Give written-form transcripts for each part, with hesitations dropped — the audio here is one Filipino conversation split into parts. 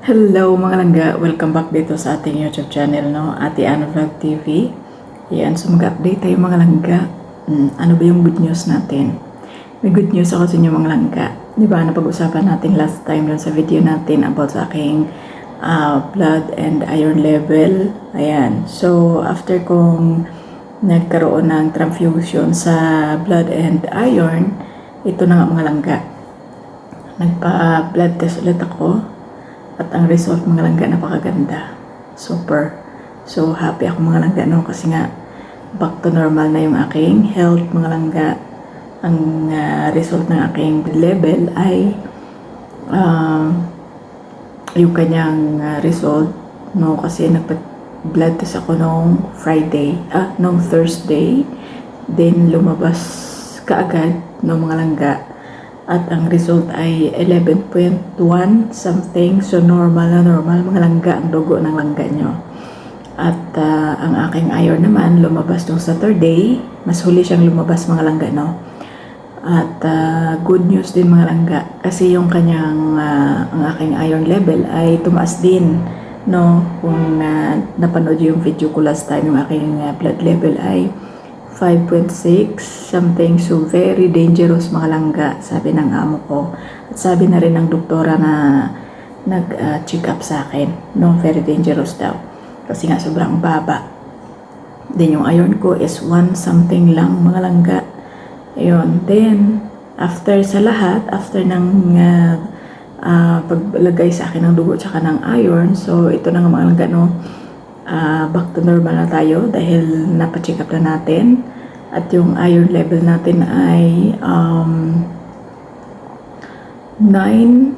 Hello mga langga, welcome back dito sa ating YouTube channel, no? Ate Ana Vlog TV. Yan, so mag-update tayo mga langga. Ano ba yung good news natin? May good news ako sa inyo mga langga. Di ba, napag-usapan natin last time dun sa video natin about sa aking blood and iron level. Ayan, so after kong nagkaroon ng transfusion sa blood and iron, ito na nga mga langga. Nagpa-blood test ulit ako. At ang result mga langga, napakaganda. Super. So happy ako mga langga, no? Kasi nga back to normal na yung aking health mga langga. Ang result ng aking level ay yung kanyang result, no? Kasi nagpa-blood test ako nung nung Thursday. Then lumabas kaagad no mga langga. At ang result ay 11.1 something. So normal mga langga ang dugo ng langga nyo. At ang aking iron naman lumabas nung Saturday. Mas huli siyang lumabas mga langga, no? At good news din mga langga. Kasi yung kanyang ang aking iron level ay tumaas din, no? Kung napanood yung video ko last time, yung aking blood level ay 5.6 something. So very dangerous mga langga, sabi ng amo ko. At sabi na rin ng doktora na nag-check up sa akin, no, very dangerous daw. Kasi nga sobrang baba. Then yung iron ko is 1 something lang mga langga. Ayun. Then after sa lahat, after ng paglagay sa akin ng dugo tsaka ng iron, so ito na nga mga langga, no, back to normal na tayo dahil napacheck up na natin. At yung iron level natin ay 9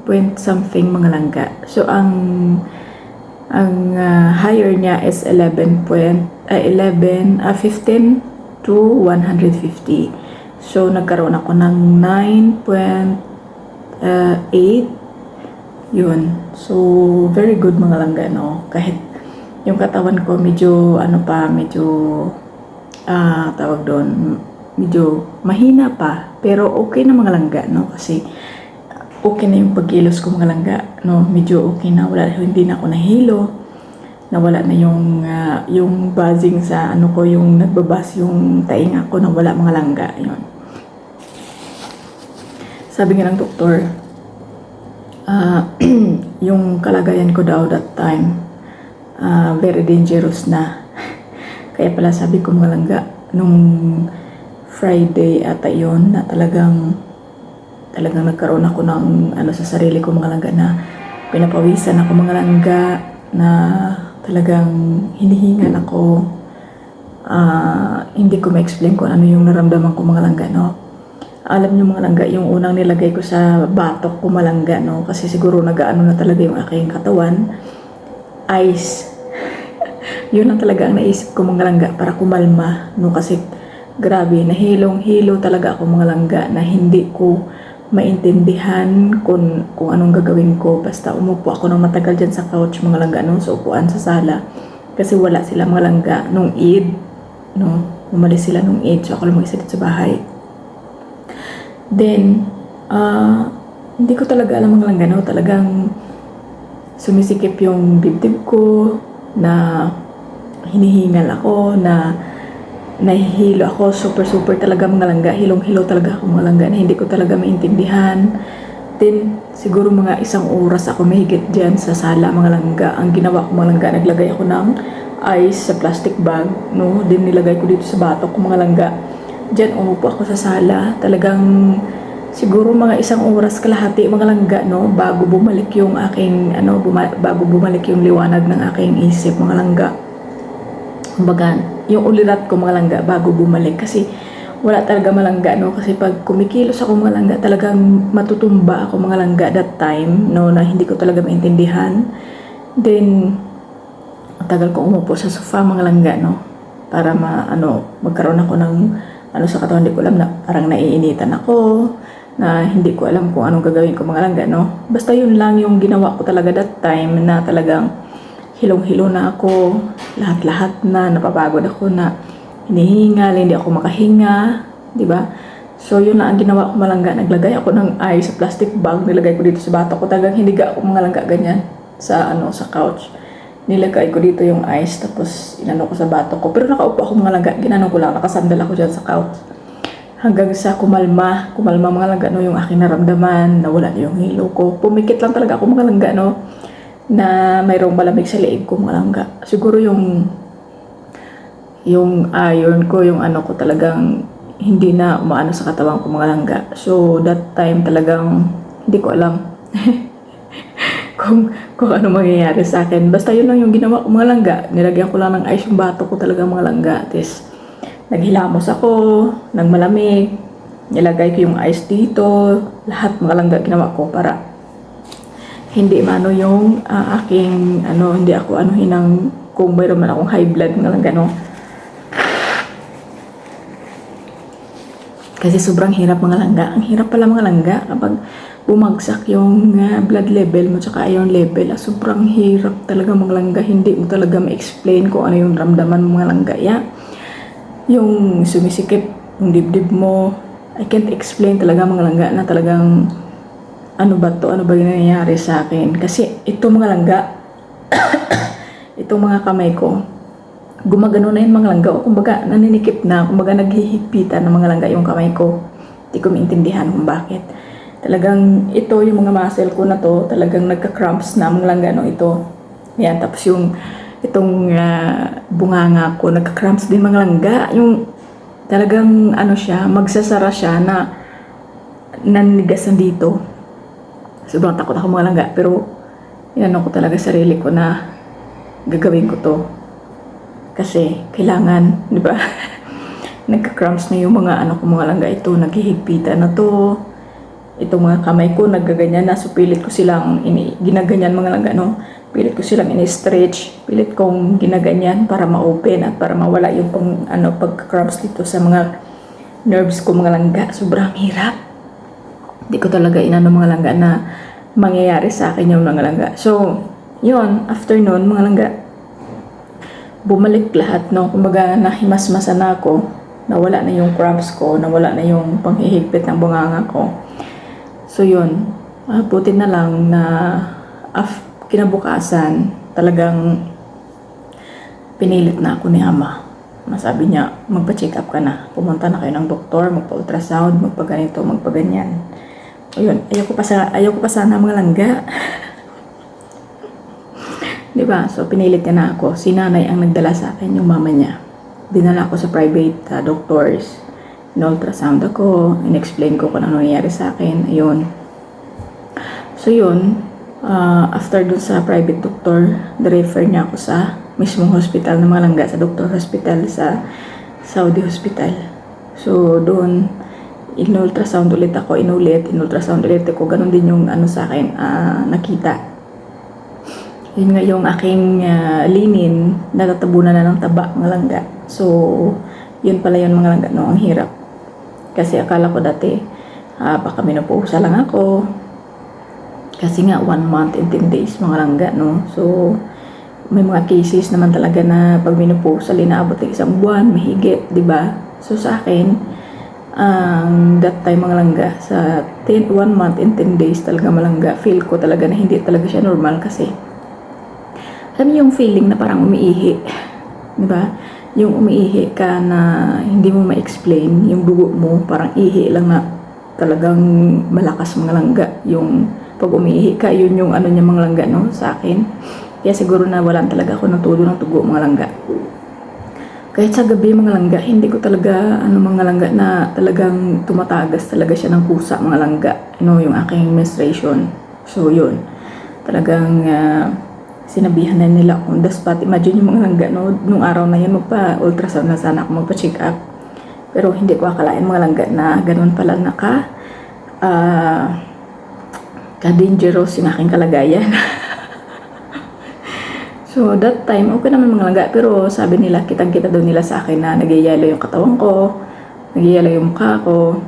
point something mga langga. So ang higher niya is 15 to 150. So nagkaroon ako ng 9.8. Yun. So very good mga langga, no? Kahit yung katawan ko medyo tawag doon, medyo mahina pa, pero okay na mga langga, no? Kasi okay na yung pagkilos ko mga langga, no? Medyo okay na, hindi na ako nahilo, nawala na yung buzzing sa ko, yung nagbabas yung tainga ko, nawala mga langga. Yun. Sabi nga ng doktor, yung kalagayan ko daw that time very dangerous na. Kaya pala sabi ko mga langga, nung Friday ata yun, na talagang nagkaroon ako ng sa sarili ko mga langga, na pinapawisan ako mga langga, na talagang hinihingal ako. Hindi ko ma-explain kung ano yung naramdaman ko mga langga, no? Alam niyo mga langga, yung unang nilagay ko sa batok ko mga langga, no? Kasi siguro nag-aano na talaga yung aking katawan, ice. Yun lang talaga ang naisip ko mga langga para kumalma, no? Kasi grabe, nahilong-hilo talaga ako mga langga, na hindi ko maintindihan kung anong gagawin ko. Basta umupo ako ng matagal dyan sa couch mga langga, no? Sa upuan sa sala. Kasi wala sila mga langga nung Eid, no? Umalis sila nung Eid, so ako lang mag-isa dito sa bahay. Then hindi ko talaga alam mga langga, no? Talagang sumisikip yung dibdib ko, na hinihingal ako, na nahihilo ako, super talaga mga langga, hilong-hilo talaga ako mga langga, na hindi ko talaga maintindihan. Then siguro mga 1 oras ako mahigit dyan sa sala mga langga. Ang ginawa ko mga langga, naglagay ako ng ice sa plastic bag, no? Then nilagay ko dito sa batok ko mga langga. Dyan umupo ako sa sala, talagang siguro mga 1 oras kalahati mga langga, no, bago bumalik yung aking bago bumalik yung liwanag ng aking isip mga langga. Kumbaga, yung ulirat ko mga langga bago bumalik, kasi wala talaga mga langga, no? Kasi pag kumikilos ako mga langga, talagang matutumba ako mga langga that time, no, na hindi ko talaga maintindihan. Then tagal ko umupo sa sofa mga langga, no, para magkaroon ako ng sa katawan. Hindi ko alam, na parang naiinitan ako, na hindi ko alam kung anong gagawin ko mga langga, no? Basta yun lang yung ginawa ko talaga that time, na talagang hilong-hilo na ako, lahat-lahat na, napapagod ako, na hinihingal, hindi ako makahinga, di ba? So yun lang ang ginawa ko malangga. Naglagay ako ng ice sa plastic bag. Nilagay ko dito sa bato ko. Talagang hiniga ako malangga ganyan sa couch. Nilagay ko dito yung ice tapos inano ko sa bato ko. Pero nakaupo ako malangga. Ginano ko lang. Nakasandal ako dyan sa couch. Hanggang sa kumalma mga langga no, yung aking naramdaman. Nawala yung hilo ko. Pumikit lang talaga ako mga langga no. Na mayroong malamig sa leeg ko mga langga. Siguro yung iron ko, yung ano ko talagang hindi na umaano sa katawan ko mga langga. So that time talagang hindi ko alam kung ano mangyayari sa akin. Basta yun lang yung ginawa ko mga langga. Nilagyan ko lang ng ice yung bato ko talaga mga langga. Tapos naghilamos ako ng malamig. Nilagay ko yung ice dito. Lahat mga langga ginawa ko para hindi mano yung aking hindi ako hinang kung mayroon man akong high blood mga langga no. Kasi sobrang hirap mga langga. Ang hirap pala mga langga kapag bumagsak yung blood level mo tsaka iron level. Sobrang hirap talaga mga langga. Hindi mo talaga ma-explain kung ano yung ramdaman mo mga langga. Yung sumisikip yung dibdib mo. I can't explain talaga mga langga na talagang ano ba yung nangyayari sa akin. Kasi ito mga langga, itong mga kamay ko, gumagano na yung mga langga o kumbaga naninikip na, kumbaga naghihigpitan ng mga langga yung kamay ko. Hindi ko maintindihan kung bakit. Talagang ito yung mga muscle ko na to, talagang nagka-cramps na mga langga no ito. Yan, tapos yung itong bunganga ko, nagka-cramps din mga langga. Yung talagang siya, magsasara siya na naninigasan dito. Sobrang takot ako mga langga, pero inano ko talaga sarili ko na gagawin ko to. Kasi kailangan, di ba? Nagka-cramps na yung mga mga langga ito, naghihigpitan na to. Itong mga kamay ko naggaganyan na, so pilit ko silang ginaganyan mga langga no. Pilit ko silang ini-stretch, pilit kong ginaganyan para ma-open at para mawala yung pagka-cramps dito sa mga nerves ko mga langga. Sobrang hirap. Hindi ko talaga mga langga na mangyayari sa akin yung mga langga. So, yun, after nun mga langga, bumalik lahat, no? Kumbaga, nahimasmasan na ako. Nawala na yung cramps ko. Nawala na yung panghihigpit ng bunganga ko. So, yun. Buti na lang na kinabukasan, talagang pinilit na ako ni Ama. Masabi niya, magpa-check up ka na. Pumunta na kayo ng doktor, magpa-ultrasound, magpa-ganito, magpa-ganyan. Ayun, ayaw ko pa sana mga langga. Diba? So, pinilit niya na ako. Si nanay ang nagdala sa akin, yung mama niya. Dinala ako sa private doctors. In-ultrasound ako. In-explain ko kung ano nangyayari sa akin. Ayun. So, yun. After dun sa private doctor, the-refer niya ako sa mismong hospital ng mga langga, sa Doctor Hospital sa Saudi Hospital. So, doon, in-ultrasound ulit ako. In-ultrasound ulit ako. Ganon din yung sa akin, nakita. Yun nga yung aking linin, natatabunan na ng taba mga langga. So, yun pala yun mga langga, no? Ang hirap. Kasi akala ko dati, baka menopausa lang ako. Kasi nga, 1 month and 10 days mga langga, no? So, may mga cases naman talaga na pag menopausa, linaabot ng 1 buwan, mahigit, di ba? So, sa akin, that time mga langga, sa 1 month and 10 days talaga malangga, feel ko talaga na hindi talaga siya normal kasi alam yung feeling na parang umiihi, di ba? Yung umiihi ka na hindi mo ma-explain, yung dugo mo parang ihi lang na talagang malakas mga langga. Yung pag umiihi ka, yun yung niya mga langga, no? Sa akin. Kaya siguro na walan talaga ako natulo ng tugo mga langga. Kahit sa gabi mga langga, hindi ko talaga mga langga na talagang tumatagas talaga siya ng pusa mga langga. Yung aking menstruation. So yun. Talagang sinabihan na nila akong the spot. Imagine yung mga langga, no? Nung araw na yun, magpa-ultrasound na sana ako, magpa-check up. Pero hindi ko akalain mga langga na ganun pala ka-dangerous yung aking kalagayan. So, that time, okay naman mga langga. Pero sabi nila, kitang-kita daw nila sa akin na nagyayelo yung katawan ko, nagyayelo yung mukha ko,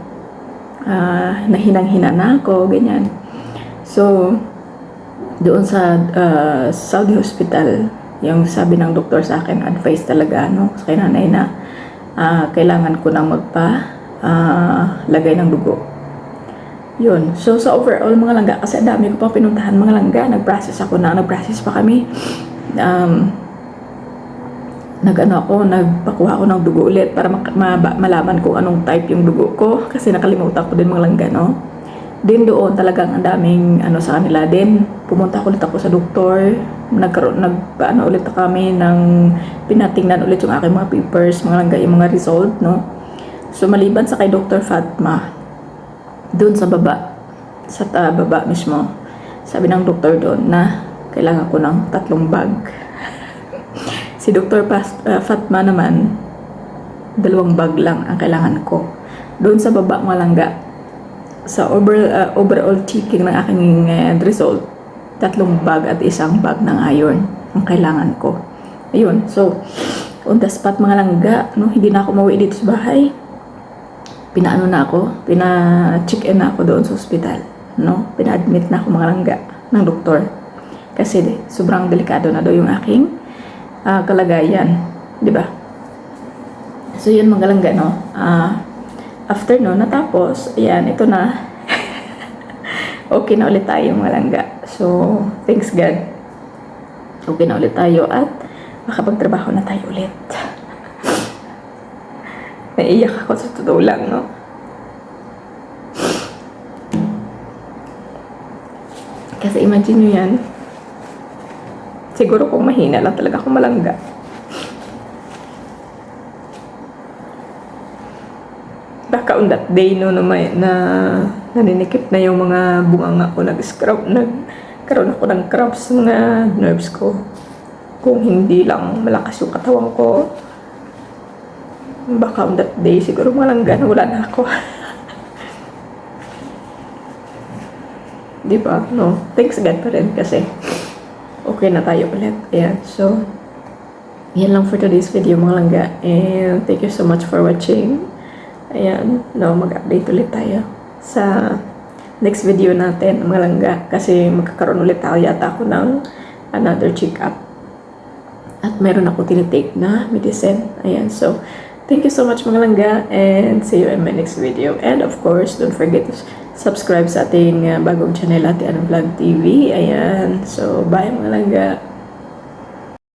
nahinang-hina na ako, ganyan. So, doon sa Saudi Hospital, yung sabi ng doktor sa akin, advice talaga, no, sa nanay na kailangan ko nang lagay ng dugo. Yun. So, sa overall mga langga, kasi dami ko pang pinuntahan mga langga, nag-process pa kami. Nagpakuha ako ng dugo ulit para malaman kung anong type yung dugo ko, kasi nakalimutan ko din mga langga, no? Din doon talagang ang daming sa kanila. Din pumunta ulit ako sa doktor, nagpaano ulit kami ng pinatingnan ulit yung aking mga papers, mga langga, yung mga result, no? So maliban sa kay Dr. Fatma, doon sa baba, baba mismo, sabi ng doktor doon na kailangan ko ng 3 bag. Si Dr. Fatma naman, 2 bag lang ang kailangan ko. Doon sa baba mga langga, sa overall checking ng aking result, 3 bag at 1 bag ng iron ang kailangan ko. Ayun, so on the spot mga langga, no, hindi na ako mauwi dito sa bahay. Pina-check in na ako doon sa ospital, no? Pina-admit na ako mga langga ng doktor. Kasi sobrang delikado na daw yung aking kalagayan, di ba? So yun mga langga, no? After no, natapos, ayan, ito na. Okay na ulit tayo mga langga. So, thanks God. Okay na ulit tayo at makapagtrabaho na tayo ulit. Naiiyak ako sa totoo lang, no? Kasi imagine nyo yan. Siguro kung mahina lang talaga akong malangga. Baka on that day, no, na naninikip na yung mga bunganga ko, nagkaroon ako ng cramps sa mga nerves ko. Kung hindi lang malakas yung katawan ko, baka on that day, siguro malangga na wala na ako. Diba? No? Thanks God pa rin kasi okay na tayo ulit. Ayan. So, yan lang for today's video mga langga. And thank you so much for watching. Ayan. No, mag-update ulit tayo sa next video natin mga langga. Kasi magkakaroon ulit tayo yata ako ng another check-up. At meron ako tinitake na medicine. Ayan. So, thank you so much mga langga. And see you in my next video. And of course, don't forget to subscribe sa ating bagong channel, Ate Ann Vlog TV. Ayan. So, bye mga langga.